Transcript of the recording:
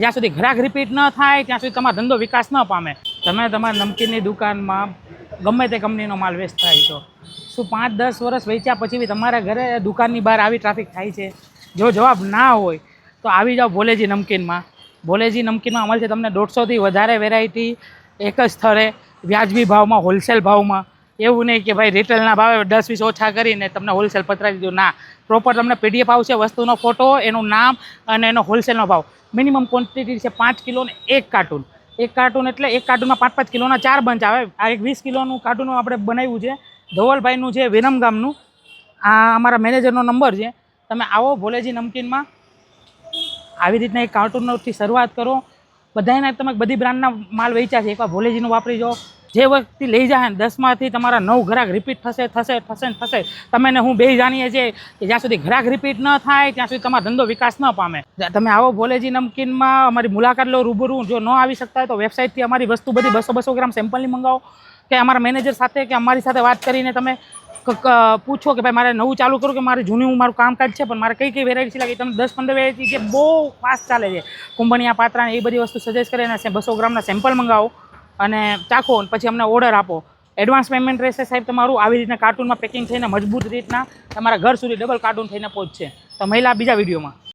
જ્યાં સુધી ગ્રાહક રિપીટ ન થાય ત્યાં સુધી તમારો ધંધો વિકાસ ન પામે. તમે તમારા નમકીનની દુકાનમાં ગમે તે કંપનીનો માલ વેચતા હોય તો શું 5-10 વર્ષ વેચ્યા પછી બી તમારા ઘરે દુકાનની બહાર આવી ટ્રાફિક થાય છે? જો જવાબ ના હોય તો આવી જાઓ ભોલેજી નમકીનમાં. ભોલેજી નમકીનમાં અમલ છે તમને 150થી વધારે વેરાયટી એક જ સ્થળે વ્યાજબી ભાવમાં, હોલસેલ ભાવમાં. એવું નહીં કે ભાઈ રિટેલના ભાવે 10-20 ઓછા કરીને તમને હોલસેલ પતરાવી દીધું. ના, પ્રોપર તમને PDF આવશે, વસ્તુનો ફોટો, એનું નામ અને એનો હોલસેલનો ભાવ. મિનિમમ ક્વોન્ટિટી છે 5 કિલો ને 1 કાર્ટૂન. 1 કાર્ટૂન એટલે 1 કાર્ટૂનમાં 5-5 કિલોના 4 બંચ આવે. આ એક 20 કિલોનું કાર્ટૂન આપણે બનાવ્યું છે. ધવલભાઈનું છે, વિરમગામનું. આ અમારા મેનેજરનો નંબર છે. તમે આવો ભોલેજી નમકીનમાં, આવી રીતના એક કાર્ટૂનથી શરૂઆત કરો. બધાને તમે બધી બ્રાન્ડના માલ વેચ્યા છે, એકવાર ભોલેજીનું વાપરી જાઓ. જે વ્યક્તિ લઈ જાય ને 10માંથી તમારા 9 ગ્રાહક રિપીટ થશે. તમે ને હું બે જાણીએ છીએ કે જ્યાં સુધી ગ્રાહક રિપીટ ન થાય ત્યાં સુધી તમારો ધંધો વિકાસ ન પામે. તમે આવો ભોલેજી નમકીનમાં, અમારી મુલાકાત લો રૂબરૂ. જો ન આવી શકતા હોય તો વેબસાઇટથી અમારી વસ્તુ બધી 200-200 ગ્રામ સેમ્પલની મંગાવો, કે અમારા મેનેજર સાથે કે અમારી સાથે વાત કરીને તમે પૂછો કે ભાઈ મારે નવું ચાલુ કરું કે મારે જૂનું મારું કામકાજ છે, પણ મારે કઈ વેરાયટી લાગી. તમે 10-15 વેરાયટી જે બહુ ફાસ્ટ ચાલે છે, કુંભણિયા પાત્રા એ બધી વસ્તુ સજેસ્ટ કરીને 200 ગ્રામના સેમ્પલ મંગાવો અને ચાખો, પછી અમને ઓર્ડર આપો. એડવાન્સ પેમેન્ટ રહેશે સાહેબ તમારું. આવી રીતના કાર્ટૂનમાં પેકિંગ થઈને મજબૂત રીતના તમારા ઘર સુધી ડબલ કાર્ટૂન થઈને પહોંચશે. તો મહિલા બીજા વિડીયોમાં.